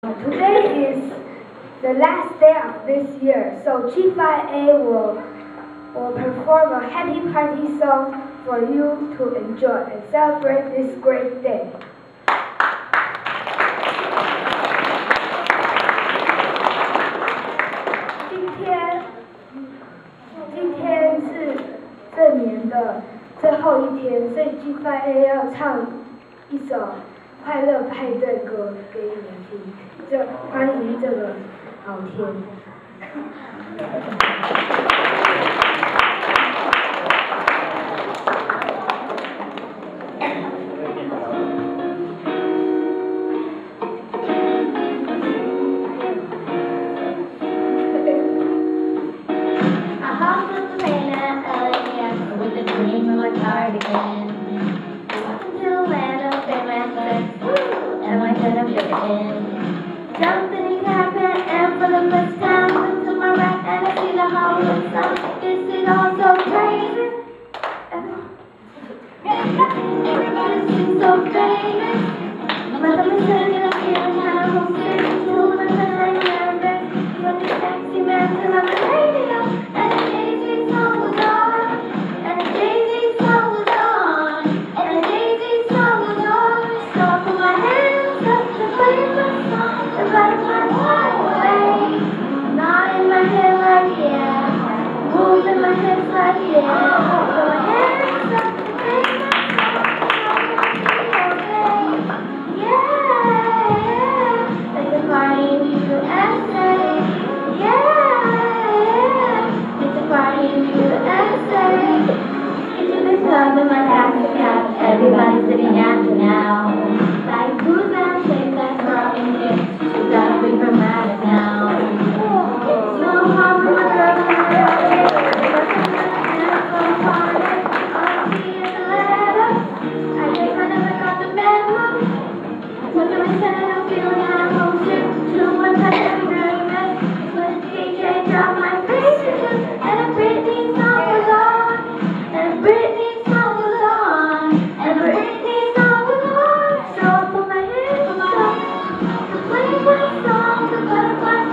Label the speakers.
Speaker 1: Today is the last day of this year, so G5A will perform a happy party song for you to enjoy and celebrate this great day. 今天是这年的最后一天，所以 G5A 要唱一首快乐派对歌给你们听，就欢迎这个好天。
Speaker 2: Cardigan. Welcome to the land of famous sex, and my son of chicken. Something happened, and for the first time, look to my right, and I see the whole of sun. This is all so crazy. Everybody seems so famous. My stomach turning, I'm feeling kind of homesick. Two of my friends are nervous. From the taxi man till I'm a radio, and the Jay-Z song was on, and the Jay-Z song was on, and the Jay-Z song was on. So I put my hands up to play my song, the butterflies fly away. Nodding my head like yeah, moving my hips like yeah. Put my hands up to play my everybody's sitting at me now. Like, who's that chick that's rocking it? She's gotta be from out of town. No harm from my girl in my head. But I'm gonna find it. All I see is a letter. I guess I never got the memo. What do I say? I'm feeling kind of homesick. Too much I can't dreaming. When the DJ dropped my faces, and a Britney song was on. And a Britney song was on. And the Britney song was on. So I put my hands up to play my song, the butterflies